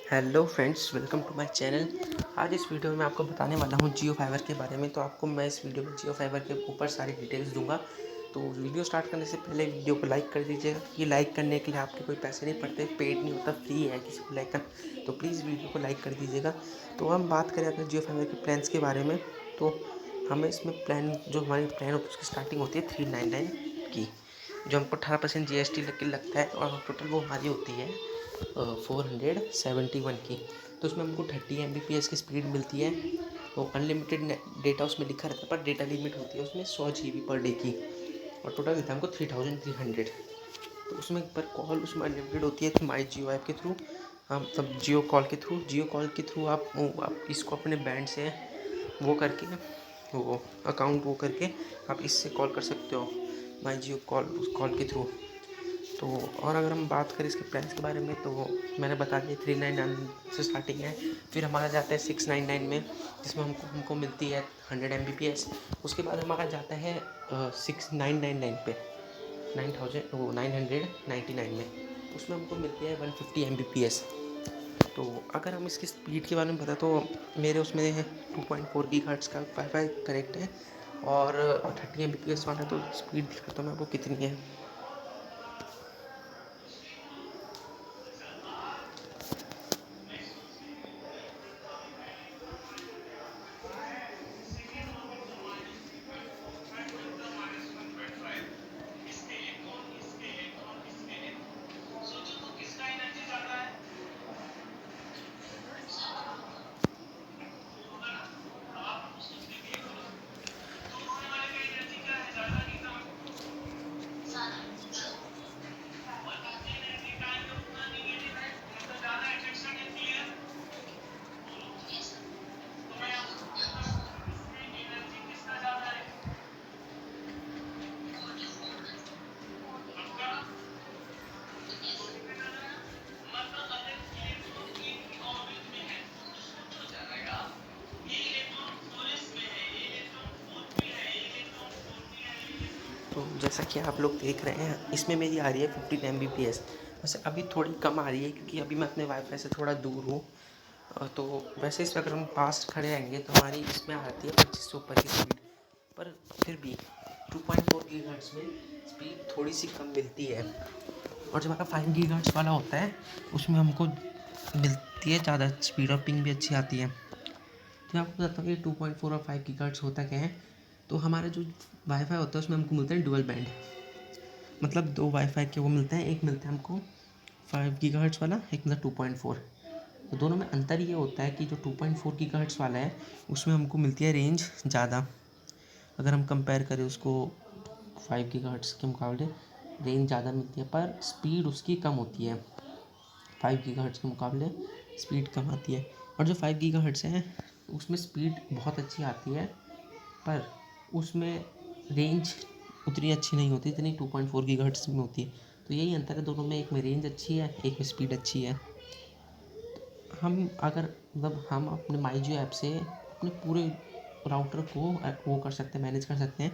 Hello friends, welcome to my channel. आज इस video में मैं आपको बताने वाला हूँ जियो फाइबर के बारे में। तो आपको मैं इस वीडियो में जियो फाइबर के ऊपर सारी डिटेल्स दूंगा। तो वीडियो स्टार्ट करने से पहले वीडियो को लाइक कर दीजिएगा। ये लाइक करने के लिए आपके कोई पैसे नहीं पड़ते, पेड नहीं होता, फ्री है किसी को लाइक करना। तो प्लीज़ वीडियो को लाइक कर दीजिएगा। तो हम बात करें अगर जियो फाइबर के प्लान्स के बारे में, तो हमें इसमें प्लान जो हमारी प्लान होती है उसकी स्टार्टिंग होती है 399 की, जो हमको 18% GST लगता है, और टोटल वो हमारी होती है 471 की। तो उसमें हमको 30 Mbps की स्पीड मिलती है। वो अनलिमिटेड डेटा उसमें लिखा रहता है, पर डेटा लिमिट होती है उसमें 100 GB पर डे की, और टोटल मिलता है हमको 3300। तो उसमें पर कॉल उसमें अनलिमिटेड होती है माई जियो ऐप के थ्रू। हम सब जियो कॉल के थ्रू आप इसको अपने बैंड से वो करके वो अकाउंट वो करके आप इससे कॉल कर सकते हो माई जियो कॉल के थ्रू। तो और अगर हम बात करें इसके प्राइस के बारे में, तो मैंने बता दिया 399 से स्टार्टिंग है। फिर हमारा जाता है 699 में, जिसमें हमको मिलती है 100 Mbps। उसके बाद हमारा जाता है 6999 पे, 9,999 में। उसमें हमको मिलती है 150 Mbps। तो अगर हम इसकी स्पीड के बारे में बताएं, तो मेरे उसमें 2.4 GHz का वाईफाई कनेक्ट है, और 30 Mbps वाला। तो स्पीड दिखाता हूँ मैं आपको कितनी है। तो जैसा कि आप लोग देख रहे हैं, इसमें मेरी आ रही है 15 Mbps। वैसे अभी थोड़ी कम आ रही है, क्योंकि अभी मैं अपने वाईफाई से थोड़ा दूर हूँ। तो वैसे इसमें अगर हम पास खड़े रहेंगे तो हमारी इसमें आती है 25 से ऊपर की स्पीड। पर फिर भी 2.4 GHz में स्पीड थोड़ी सी कम मिलती है। और जो हमारा 5 GHz वाला होता है, उसमें हमको मिलती है ज़्यादा स्पीड, और पिंग भी अच्छी आती है। तो मैं आपको बताता हूँ कि 2.4 और 5 GHz होता क्या है। तो हमारा जो वाईफाई होता है उसमें हमको मिलता है डुअल बैंड, मतलब दो वाईफाई के वो मिलते हैं। एक मिलता है हमको 5 GHz वाला, एक मिलता है 2.4। तो दोनों में अंतर ये होता है कि जो 2.4 GHz वाला है उसमें हमको मिलती है रेंज ज़्यादा। अगर हम कंपेयर करें उसको 5 GHz के मुकाबले, रेंज ज़्यादा मिलती है, पर स्पीड उसकी कम होती है। 5 GHz के मुकाबले स्पीड कम आती है। और जो 5 GHz है उसमें स्पीड बहुत अच्छी आती है, पर उसमें रेंज उतनी अच्छी नहीं होती जितनी 2.4 GHz में होती है। तो यही अंतर है दोनों में, एक में रेंज अच्छी है, एक में स्पीड अच्छी है। हम अगर मतलब हम अपने माई जियो ऐप से अपने पूरे राउटर को वो कर सकते हैं, मैनेज कर सकते हैं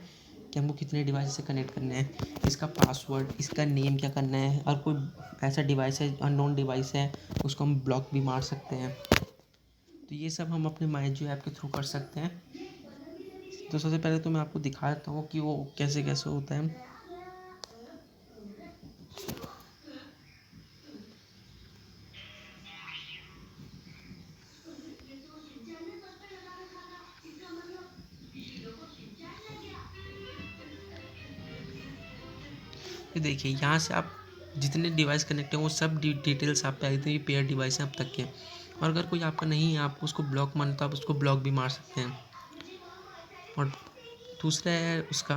कि हमको कितने डिवाइस से कनेक्ट करने हैं, इसका पासवर्ड, इसका नेम क्या करना है। और कोई ऐसा डिवाइस है, अननोन डिवाइस है, उसको हम ब्लॉक भी मार सकते हैं। तो ये सब हम अपने माई जियो ऐप के थ्रू कर सकते हैं। तो सबसे पहले तो मैं आपको दिखा देता हूँ कि वो कैसे कैसे होता है। ये देखिए, यहाँ से आप जितने डिवाइस कनेक्ट हैं वो सब डिटेल्स आप पे आई थी, पेयर डिवाइस हैं अब तक के। और अगर कोई आपका नहीं है, आपको उसको ब्लॉक मारना, तो आप उसको ब्लॉक भी मार सकते हैं। और दूसरा है उसका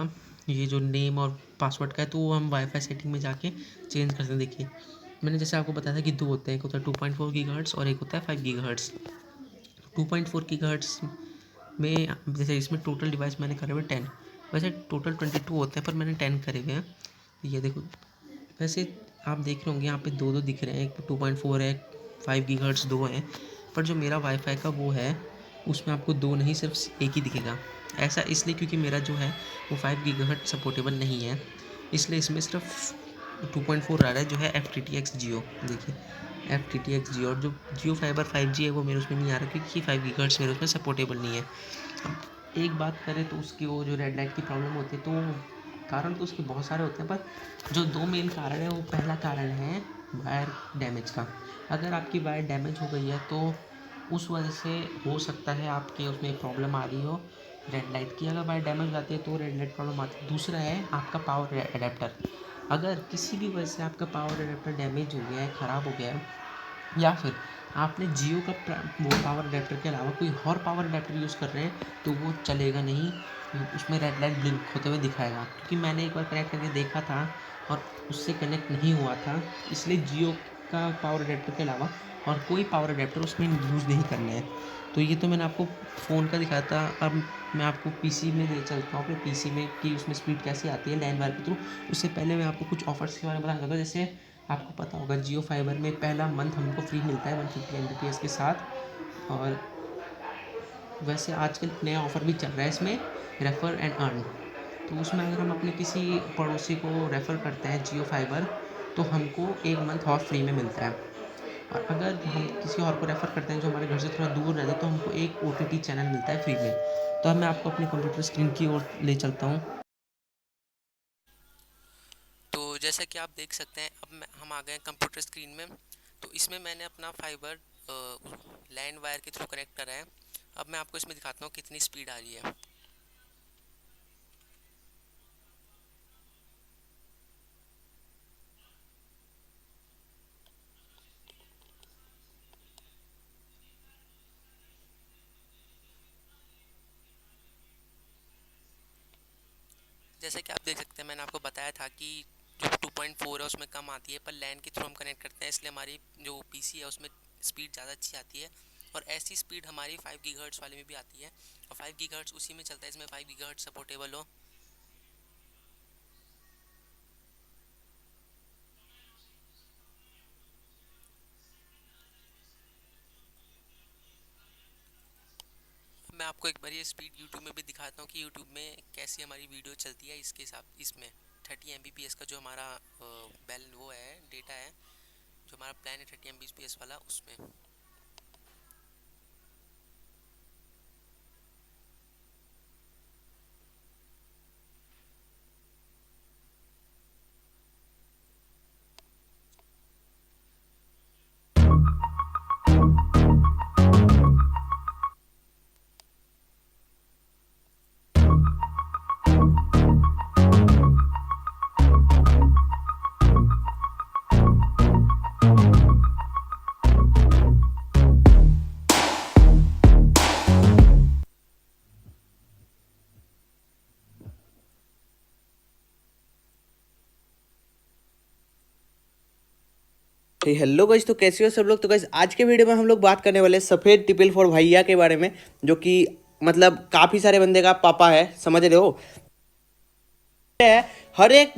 ये जो नेम और पासवर्ड का है, तो वो हम वाईफाई सेटिंग में जाके चेंज कर सकते हैं। देखिए, मैंने जैसे आपको बताया था कि दो होते हैं, एक होता है 2.4 GHz और एक होता है 5 GHz। 2.4 GHz में जैसे इसमें टोटल डिवाइस मैंने करे हुए 10, वैसे टोटल 22 होते हैं, पर मैंने 10 करे हुए हैं। ये देखो, वैसे आप देख रहे होंगे यहाँ पे दो दो दिख रहे हैं, एक 2.4 है, 5 GHz दो हैं। पर जो मेरा वाईफाई का वो है, उसमें आपको दो नहीं, सिर्फ एक ही दिखेगा। ऐसा इसलिए क्योंकि मेरा जो है वो 5 GHz सपोर्टेबल नहीं है, इसलिए इसमें सिर्फ 2.4 आ रहा है, जो है FTTX जियो। देखिए, FTTX जियो, और जो जियो फाइबर 5G है वो मेरे उसमें नहीं आ रहा, क्योंकि 5 गीगाहर्ट्ज़ मेरे उसमें सपोर्टेबल नहीं है। अब एक बात करें तो उसकी वो जो रेड लाइट की प्रॉब्लम होती है, तो कारण तो उसके बहुत सारे होते हैं, पर जो 2 मेन कारण है, वो पहला कारण है वायर डैमेज का। अगर आपकी वायर डैमेज हो गई है तो उस वजह से हो सकता है आपके उसमें प्रॉब्लम आ रही हो रेड लाइट की। अगर वायर डैमेज हो जाती है तो रेड लाइट प्रॉब्लम आती है। दूसरा है आपका पावर एडेप्टर। अगर किसी भी वजह से आपका पावर एडेप्टर डैमेज हो गया है, ख़राब हो गया है, या फिर आपने जियो का वो पावर अडेप्टर के अलावा कोई और पावर अडेप्टर यूज़ कर रहे हैं, तो वो चलेगा नहीं, उसमें रेड लाइट ब्लिंक होते हुए दिखाएगा। क्योंकि मैंने एक बार कनेक्ट करके देखा था और उससे कनेक्ट नहीं हुआ था, इसलिए जियो का पावर अडेप्टर के अलावा और कोई पावर अडेप्टर उसमें यूज़ नहीं करना है। तो ये तो मैंने आपको फ़ोन का दिखाया था। अब मैं आपको पीसी में ले चलता हूँ, अपने पीसी में कि उसमें स्पीड कैसे आती है लैन वायर के थ्रू। उससे पहले मैं आपको कुछ ऑफर्स के बारे में बताना चाहता हूँ। जैसे आपको पता होगा जियो फाइबर में पहला मंथ हमको फ्री मिलता है 150 Mbps के साथ। और वैसे आजकल नया ऑफ़र भी चल रहा है इसमें, रेफ़र एंड अर्न। तो उसमें अगर हम अपने किसी पड़ोसी को रेफ़र करते हैं जियो फाइबर, तो हमको 1 मंथ और फ्री में मिलता है। और अगर हम किसी और को रेफ़र करते हैं जो हमारे घर से थोड़ा दूर रहता है, तो हमको एक OTT चैनल मिलता है फ्री में। तो अब मैं आपको अपनी कंप्यूटर स्क्रीन की ओर ले चलता हूँ। तो जैसा कि आप देख सकते हैं, अब हम आ गए हैं कंप्यूटर स्क्रीन में। तो इसमें मैंने अपना फाइबर लैंड वायर के थ्रू कनेक्ट करा है। अब मैं आपको इसमें दिखाता हूँ कितनी स्पीड आ रही है। जैसे कि आप देख सकते हैं, मैंने आपको बताया था कि जो 2.4 है उसमें कम आती है, पर लैन के थ्रू हम कनेक्ट करते हैं, इसलिए हमारी जो पीसी है उसमें स्पीड ज़्यादा अच्छी आती है। और ऐसी स्पीड हमारी 5 गीगाहर्ट्ज़ वाले में भी आती है। और 5 गीगाहर्ट्ज़ उसी में चलता है, इसमें 5 गीगाहर्ट्ज़ सपोर्टेबल हो। मैं आपको एक बार ये स्पीड यूट्यूब में भी दिखाता हूँ कि यूट्यूब में कैसी हमारी वीडियो चलती है। इसके हिसाब इसमें 30 Mbps का जो हमारा बेल वो है डेटा है, जो हमारा प्लान है 30 Mbps वाला, उसमें। हेलो गाइस, तो कैसे हो सब लोग। तो गाइस आज के वीडियो में हम लोग बात करने वाले हैं सफेद ट्रिपल फोर भैया के बारे में, जो कि मतलब काफी सारे बंदे का पापा है, समझ रहे हो। है हर एक।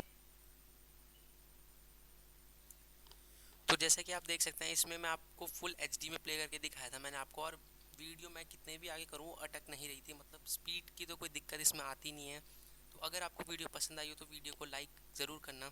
तो जैसे कि आप देख सकते हैं, इसमें मैं आपको फुल HD में प्ले करके दिखाया था मैंने आपको। और वीडियो मैं कितने भी आगे करूँ अटक नहीं रही थी, मतलब स्पीड की तो कोई दिक्कत इसमें आती नहीं है। तो अगर आपको वीडियो पसंद आई हो तो वीडियो को लाइक ज़रूर करना।